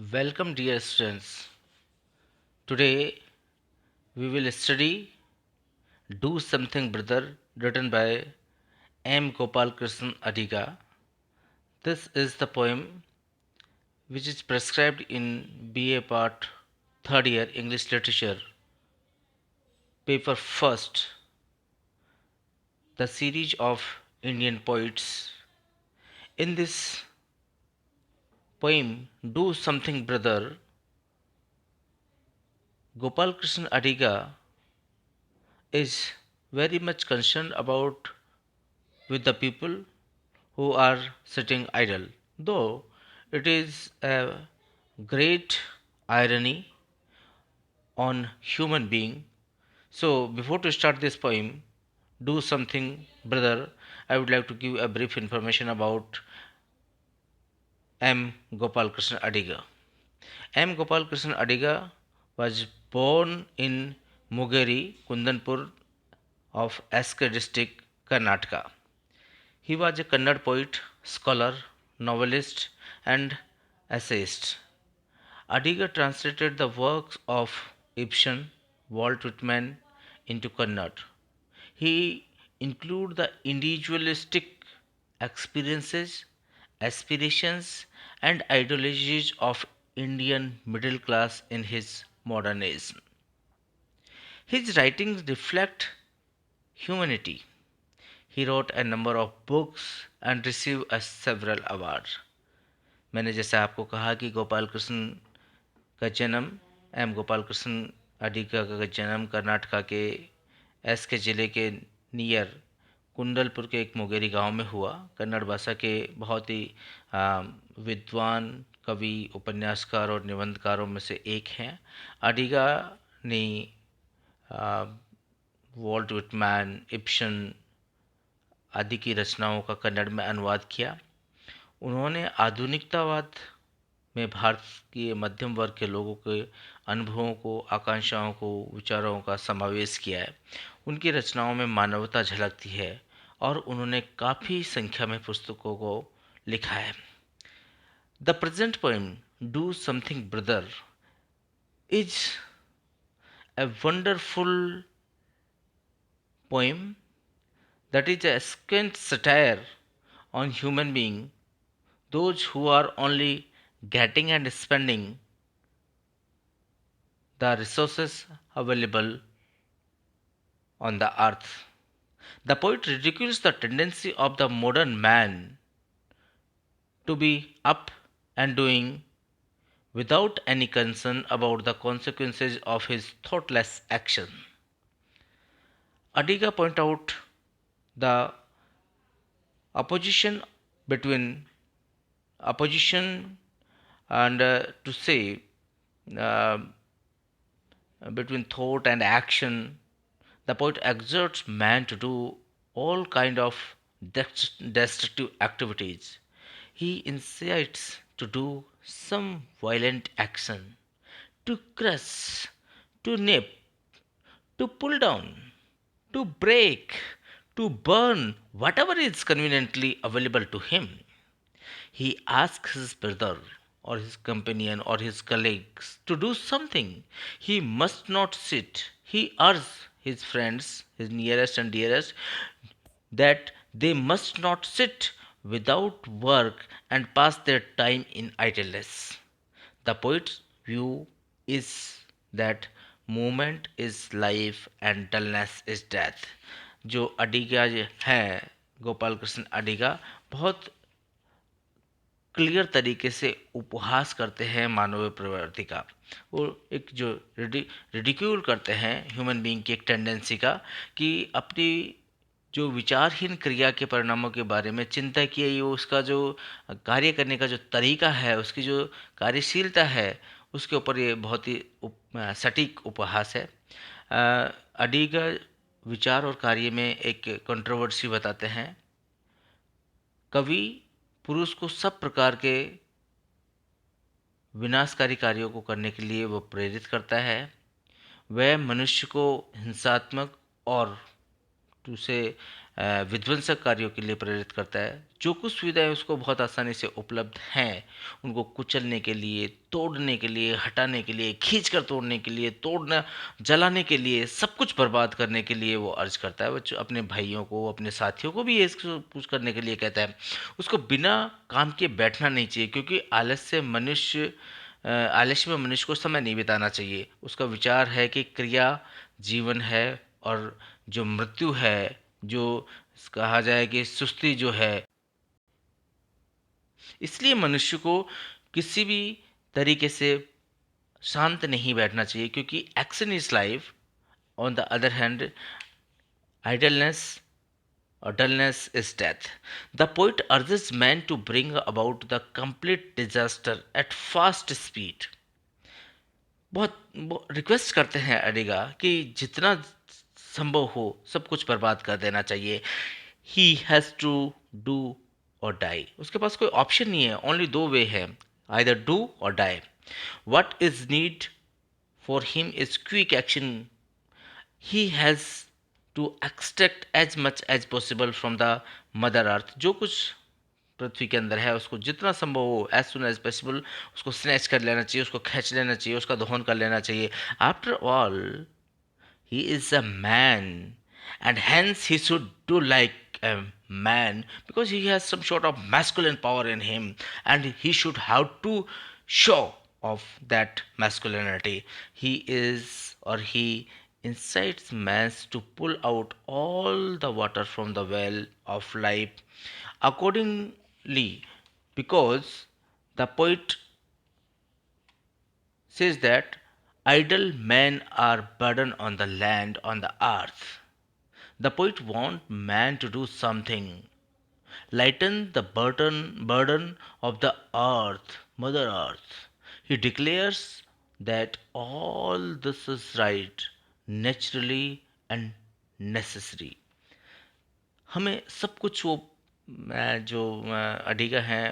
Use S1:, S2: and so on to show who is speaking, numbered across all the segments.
S1: Welcome, dear students. Today we will study Do Something Brother, written by M. Gopal Krishnan Adiga. This is the poem which is prescribed in BA Part 3rd year English Literature, paper first, the series of Indian poets. In this poem, Do Something Brother, Gopal Krishnan Adiga is very much concerned about with the people who are sitting idle. Though it is a great irony on human being. So before to start this poem, do something, brother. I would like to give a brief information about M. Gopal Krishna Adiga. M. Gopal Krishna Adiga was born in Mugeri, Kundanpur of SK district, Karnataka. He was a Kannada poet, scholar, novelist, and essayist. Adiga translated the works of Ibsen, Walt Whitman into Kannada. He included the individualistic experiences, aspirations, and ideologies of Indian middle class in his modernism. His writings reflect humanity. He wrote a number of books and received several awards. मैंने जैसे आपको कहा कि गोपाल कृष्ण का जन्म M Gopal Krishna Adiga का जन्म कर्नाटका के एस के ज़िले के नियर कुंडलपुर के एक मुगेरी गांव में हुआ। कन्नड़ भाषा के बहुत ही विद्वान कवि, उपन्यासकार और निबंधकारों में से एक हैं। अडिगा ने वॉल्ट विटमैन, इब्सन आदि की रचनाओं का कन्नड़ में अनुवाद किया। उन्होंने आधुनिकतावाद में भारत के मध्यम वर्ग के लोगों के अनुभवों को, आकांक्षाओं को, विचारों का समावेश किया है। उनकी रचनाओं में मानवता झलकती है और उन्होंने काफ़ी संख्या में पुस्तकों को लिखा है। The present poem do something brother is a wonderful poem that is a scant satire on human being, those who are only getting and spending the resources available on the earth. The poet ridicules the tendency of the modern man to be up and doing without any concern about the consequences of his thoughtless action. Adiga point out the opposition between opposition and to say uh, between thought and action. The poet exhorts man to do all kind of destructive activities. He incites to do some violent action, to crush, to nip, to pull down, to break, to burn whatever is conveniently available to him. He asks his brother or his companion or his colleagues to do something. He must not sit. He urges his friends, his nearest and dearest, that they must not sit without work and pass their time in idleness. The poet's view is that movement is life and dullness is death. जो अडिगा है, गोपाल कृष्ण अडिगा, बहुत clear तरीके से उपहास करते हैं मानवीय प्रवृत्ति का। वो एक जो रिडिक्यूल करते हैं ह्यूमन बीइंग की एक टेंडेंसी का, कि अपनी जो विचारहीन क्रिया के परिणामों के बारे में चिंता किए, ये उसका जो कार्य करने का जो तरीका है, उसकी जो कार्यशीलता है, उसके ऊपर ये बहुत ही सटीक उपहास है। अडीगा विचार और कार्य में एक कंट्रोवर्सी बताते हैं। कवि पुरुष को सब प्रकार के विनाशकारी कार्यों को करने के लिए वो प्रेरित करता है। वह मनुष्य को हिंसात्मक और उसे विध्वंसक कार्यों के लिए प्रेरित करता है। जो कुछ सुविधाएं उसको बहुत आसानी से उपलब्ध हैं, उनको कुचलने के लिए, तोड़ने के लिए, हटाने के लिए, खींच कर तोड़ने के लिए, तोड़ना, जलाने के लिए, सब कुछ बर्बाद करने के लिए वो अर्ज करता है। वो अपने भाइयों को, अपने साथियों को भी ये कुछ करने के लिए कहता है। उसको बिना काम के बैठना नहीं चाहिए, क्योंकि आलस्य में मनुष्य को समय नहीं बिताना चाहिए। उसका विचार है कि क्रिया जीवन है, और जो मृत्यु है, जो कहा जाए कि सुस्ती जो है, इसलिए मनुष्य को किसी भी तरीके से शांत नहीं बैठना चाहिए, क्योंकि action is life. On the other hand, idleness or dullness is death. The poet urges man to bring about the complete disaster at fast speed. बहुत रिक्वेस्ट करते हैं अडिगा कि जितना संभव हो सब कुछ बर्बाद कर देना चाहिए। ही हैज़ टू डू और डाई। उसके पास कोई ऑप्शन नहीं है, ओनली दो वे है, आइदर डू और die. What is need for him is quick action. He has to extract as much as possible from the mother earth. जो कुछ पृथ्वी के अंदर है उसको जितना संभव हो, एज सुन एज पॉसिबल उसको स्नैच कर लेना चाहिए, उसको खींच लेना चाहिए, उसका दोहन कर लेना चाहिए। After all he is a man, and hence he should do like a man, because he has some sort of masculine power in him, and he should have to show of that masculinity. He is, or he incites man to pull out all the water from the well of life accordingly, because the poet says that idle men are burden on the land, on the earth. The poet wants man to do something, lighten the burden of the earth, Mother Earth. He declares that all this is right, naturally and necessary. हमें सब कुछ वो जो अडिगा हैं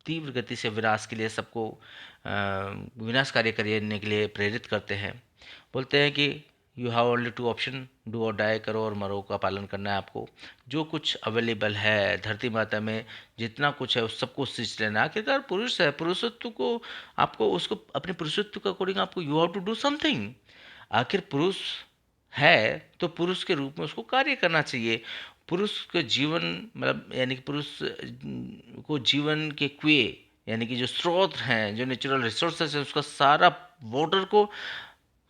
S1: तीव्र गति से विनाश के लिए सबको विनाश कार्य करने के लिए प्रेरित करते हैं। बोलते हैं कि you have only two option, do और डाई, करो और मरो का पालन करना है आपको। जो कुछ अवेलेबल है धरती माता में, जितना कुछ है उस सबको सींच लेना। आखिरकार पुरुष है, पुरुषत्व को आपको उसको अपने पुरुषत्व के अकॉर्डिंग आपको you have to do something. आखिर पुरुष है तो पुरुष के रूप में उसको कार्य करना चाहिए। पुरुष के जीवन मतलब यानी कि पुरुष को जीवन के कुएं यानी कि जो स्रोत हैं, जो नेचुरल रिसोर्सेज है, उसका सारा वाटर को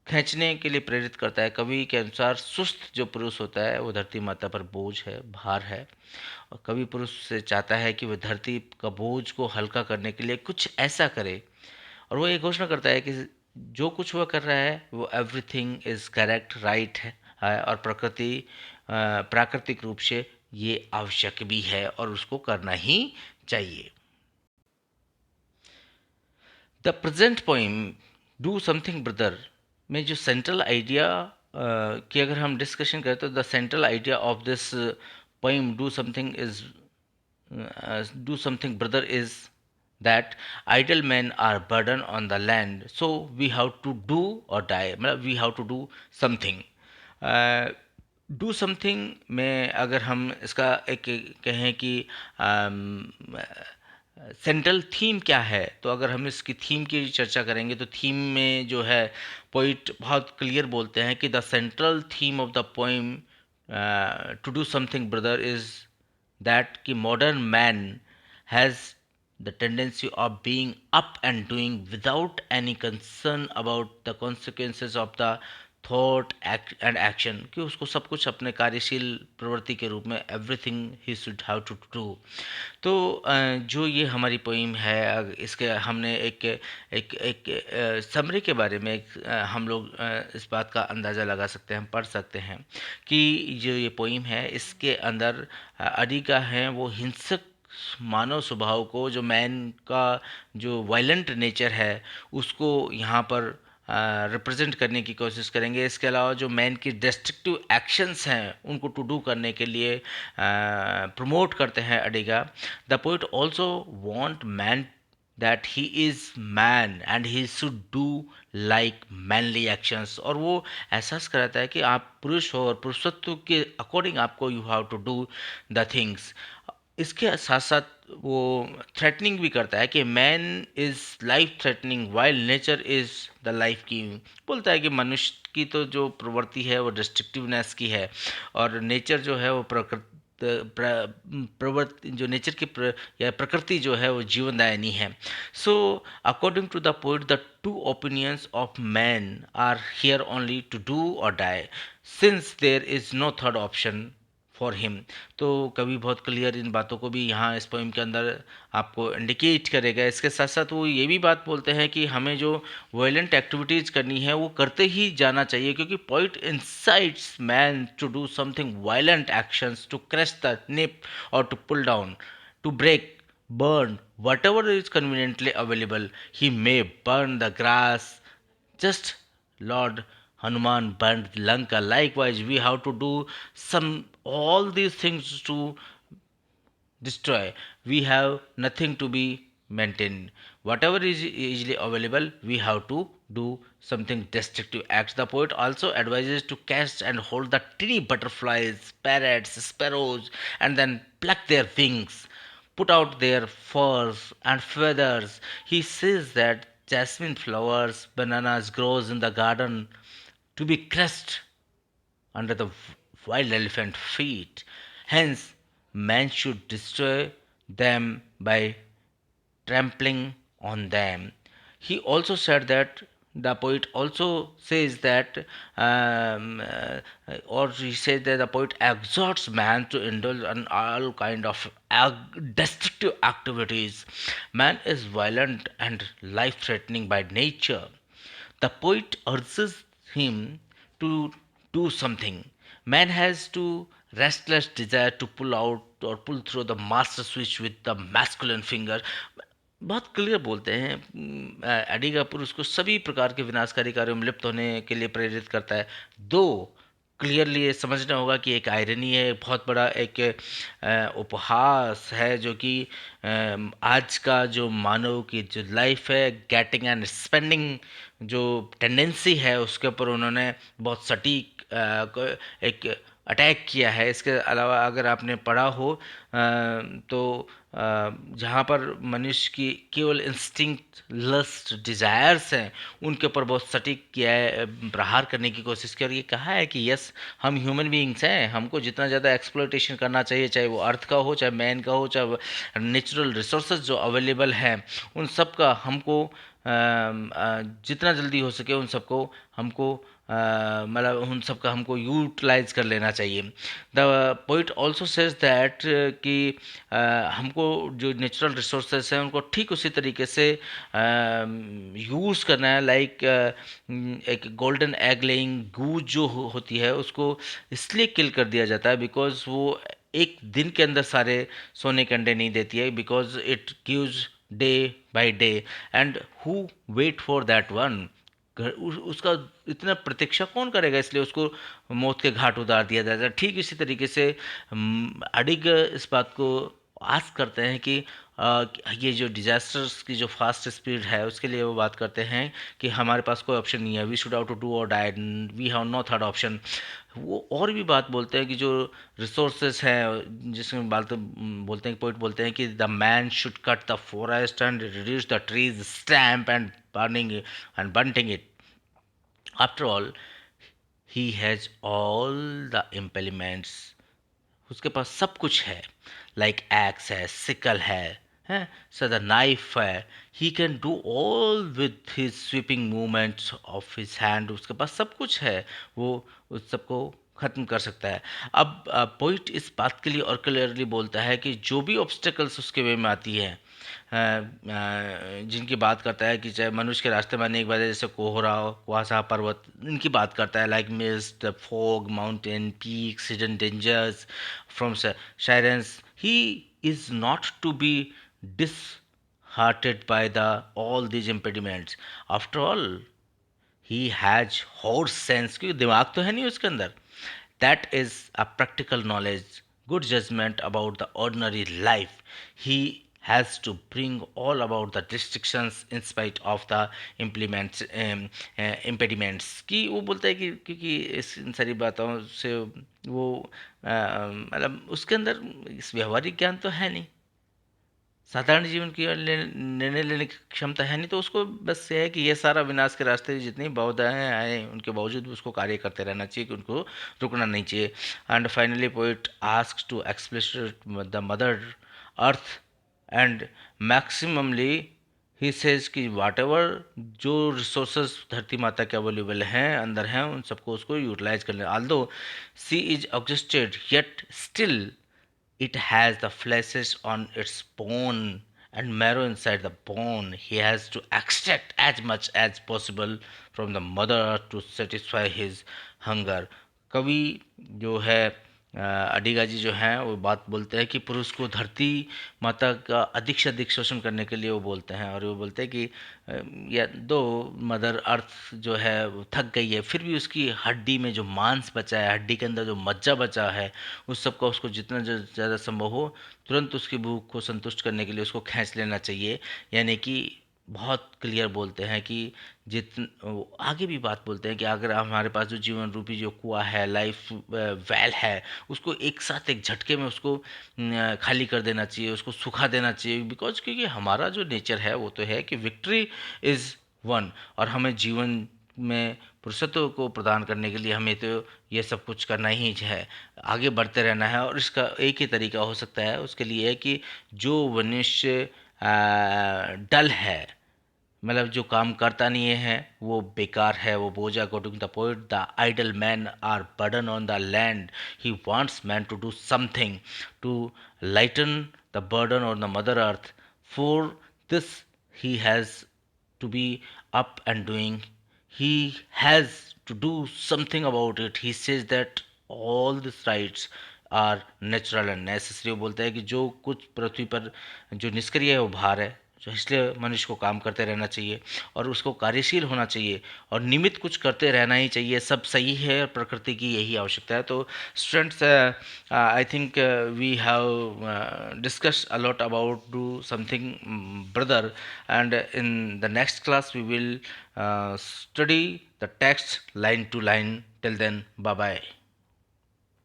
S1: खींचने के लिए प्रेरित करता है। कवि के अनुसार सुस्त जो पुरुष होता है वो धरती माता पर बोझ है, भार है, और कवि पुरुष से चाहता है कि वह धरती का बोझ को हल्का करने के लिए कुछ ऐसा करे। और वो ये घोषणा करता है कि जो कुछ वह कर रहा है वो एवरीथिंग इज करेक्ट, राइट है, और प्राकृतिक रूप से ये आवश्यक भी है और उसको करना ही चाहिए। The present poem do something brother में जो सेंट्रल आइडिया की अगर हम डिस्कशन करें तो the central idea of this poem do something is do something brother is that idle men are burden on the land, so we have to do or die, मतलब we have to do something। Do something में अगर हम इसका एक कहें कि central theme क्या है, तो अगर हम इसकी थीम की चर्चा करेंगे तो थीम में जो है पोइट बहुत क्लियर बोलते हैं कि the central theme of the poem to do something brother is that कि modern man has the tendency of being up and doing without any concern about the consequences of the thought and action, कि उसको सब कुछ अपने कार्यशील प्रवृत्ति के रूप में everything he should have to do। तो जो ये हमारी पोइम है इसके हमने एक एक एक समरी के बारे में हम लोग इस बात का अंदाज़ा लगा सकते हैं, पढ़ सकते हैं कि जो ये पोइम है इसके अंदर अडिगा हैं वो हिंसक मानव स्वभाव को, जो मैन का जो वायलेंट नेचर है उसको यहाँ पर रिप्रेजेंट करने की कोशिश करेंगे। इसके अलावा जो मैन की डिस्ट्रक्टिव एक्शंस हैं उनको टू डू करने के लिए प्रमोट करते हैं Adiga. The poet also want man that he is man and he should do like manly actions, और वो एहसास कराता है कि आप पुरुष हो और पुरुषत्व के अकॉर्डिंग आपको you have to do the things. इसके साथ साथ वो थ्रेटनिंग भी करता है कि man is life threatening while nature is the life giving. बोलता है कि मनुष्य की तो जो प्रवृत्ति है वो डिस्ट्रक्टिवनेस की है, और नेचर जो है वो प्रवृत्ति जो नेचर की या प्रकृति जो है वो जीवनदायिनी है। So according to the poet the two opinions of man are here only to do और die, since there is no third option for him. तो कवि बहुत क्लियर इन बातों को भी यहाँ इस पोइम के अंदर आपको इंडिकेट करेगा। इसके साथ साथ वो ये भी बात बोलते हैं कि हमें जो वायलेंट एक्टिविटीज़ करनी है वो करते ही जाना चाहिए, क्योंकि poet incites man to do something violent actions to crush the nip और to pull down, to break, burn whatever is conveniently available. He may burn the grass, just Lord Hanuman burned Lanka. Likewise, we have to do some all these things to destroy. We have nothing to be maintained. Whatever is easily available, we have to do something destructive acts. The poet also advises to catch and hold the teeny butterflies, parrots, sparrows, and then pluck their wings, put out their furs and feathers. He says that jasmine flowers, bananas grows in the garden to be crushed under the wild elephant feet. Hence, man should destroy them by trampling on them. He also said that the poet also says that, or he says that the poet exhorts man to indulge in all kind of destructive activities. Man is violent and life-threatening by nature. The poet urges him to do something. Man has to restless desire to pull out or pull through the master switch with the masculine finger. बहुत clear बोलते हैं। AD Kapoor उसको सभी प्रकार के विनाशकारी कार्यों में लिप्त होने के लिए प्रेरित करता है। दो क्लियरली ये समझना होगा कि एक आयरनी है, बहुत बड़ा एक उपहास है जो कि आज का जो मानव की जो लाइफ है, गेटिंग एंड स्पेंडिंग जो टेंडेंसी है उसके ऊपर उन्होंने बहुत सटीक एक अटैक किया है। इसके अलावा अगर आपने पढ़ा हो तो जहाँ पर मनुष्य की केवल इंस्टिंक्ट, लस्ट, डिज़ायर्स हैं उनके ऊपर बहुत सटीक किया है, प्रहार करने की कोशिश की, और ये कहा है कि यस हम ह्यूमन बीइंग्स हैं, हमको जितना ज़्यादा एक्सप्लॉयटेशन करना चाहिए, चाहे वो अर्थ का हो, चाहे मैन का हो, चाहे नेचुरल रिसोर्सेज जो अवेलेबल हैं उन सब का हमको जितना जल्दी हो सके उन सबको हमको मतलब उन सब का हमको यूटिलाइज कर लेना चाहिए। The poet also says that कि हमको जो नेचुरल रिसोर्सेस हैं उनको ठीक उसी तरीके से यूज़ करना है। लाइक एक गोल्डन एग लेइंग गूज जो होती है उसको इसलिए किल कर दिया जाता है बिकॉज वो एक दिन के अंदर सारे सोने के अंडे नहीं देती है, because it gives day by day, and who wait for that one, उसका इतना प्रतीक्षा कौन करेगा, इसलिए उसको मौत के घाट उतार दिया जाता है। ठीक इसी तरीके से अडिग इस बात को आस करते हैं कि ये जो डिजास्टर्स की जो फास्ट स्पीड है उसके लिए वो बात करते हैं कि हमारे पास कोई ऑप्शन नहीं है, we should how to do और die, we have no third option. वो और भी बात बोलते हैं कि जो रिसोर्सेस हैं जिसमें बात बोलते हैं, पोइट बोलते हैं कि the man should cut the forest and reduce the trees stamp and burning and bunting it. After all he has all the implements, उसके पास सब कुछ है, लाइक एक्स है, सिकल है सो द नाइफ है, he can do all with his sweeping movements of his hand, उसके पास सब कुछ है, वो उस सबको ख़त्म कर सकता है। अब पोइट इस बात के लिए और क्लियरली बोलता है कि जो भी ऑब्स्टेकल्स उसके वे में आती है, जिनकी बात करता है कि चाहे मनुष्य के रास्ते में आने की वजह जैसे कोहरा, कुहासा, पर्वत, इनकी बात करता है, like mist, fog, mountain, peaks, hidden dangers from sirens, he is not to be disheartened by the all these impediments. After all, he has horse sense, क्योंकि दिमाग तो है नहीं उसके अंदर। That is a practical knowledge, good judgment about the ordinary life. He has to bring all about the restrictions in spite of the implements impediments कि वो बोलता है कि क्योंकि इस इन सारी बातों से वो मतलब उसके अंदर इस व्यवहारिक ज्ञान तो है नहीं, साधारण जीवन की निर्णय लेने की क्षमता है नहीं, तो उसको बस ये है कि ये सारा विनाश के रास्ते जितनी बाधाएं आए उनके बावजूद भी उसको कार्य करते रहना चाहिए, कि उनको रुकना नहीं चाहिए. And finally poet asks to explicit the mother earth and maximally he says कि वाट एवर जो रिसोर्सेज धरती माता के अवेलेबल हैं अंदर हैं उन सबको उसको यूटिलाइज कर लें. Although she is existed yet still it has the fleshes on its bone and marrow inside the bone. He has to extract as much as possible from the mother earth to satisfy his hunger. कवि जो है अडिगा जी जो हैं वो बात बोलते हैं कि पुरुष को धरती माता का अधिक से अधिक शोषण करने के लिए वो बोलते हैं, और वो बोलते हैं कि या दो मदर अर्थ जो है वो थक गई है, फिर भी उसकी हड्डी में जो मांस बचा है, हड्डी के अंदर जो मज्जा बचा है, उस सब का उसको जितना ज़्यादा संभव हो तुरंत उसकी भूख को संतुष्ट करने के लिए उसको खींच लेना चाहिए. यानी कि बहुत क्लियर बोलते हैं कि आगे भी बात बोलते हैं कि अगर हमारे पास जो जीवन रूपी जो कुआं है, लाइफ वेल है, उसको एक साथ एक झटके में उसको खाली कर देना चाहिए, उसको सुखा देना चाहिए. बिकॉज क्योंकि हमारा जो नेचर है वो तो है कि विक्ट्री इज़ वन, और हमें जीवन में पुरुषत्व को प्रदान करने के लिए हमें तो ये सब कुछ करना ही है, आगे बढ़ते रहना है. और इसका एक ही तरीका हो सकता है उसके लिए है कि जो मनुष्य डल है, मतलब जो काम करता नहीं है वो बेकार है, वो बोझ. According the poet the idle man are burden on the land, he wants man to do something to lighten the burden on the mother earth. For this he has to be up and doing, he has to do something about it. He says that all these rights are natural and necessary. वो बोलता है कि जो कुछ पृथ्वी पर जो निष्क्रिय है वो भार है, जो इसलिए मनुष्य को काम करते रहना चाहिए और उसको कार्यशील होना चाहिए और नियमित कुछ करते रहना ही चाहिए. सब सही है, प्रकृति की यही आवश्यकता है. तो students, I think we have discuss a lot about do something brother, and in the next class we will study the text line to line. Till then, bye bye.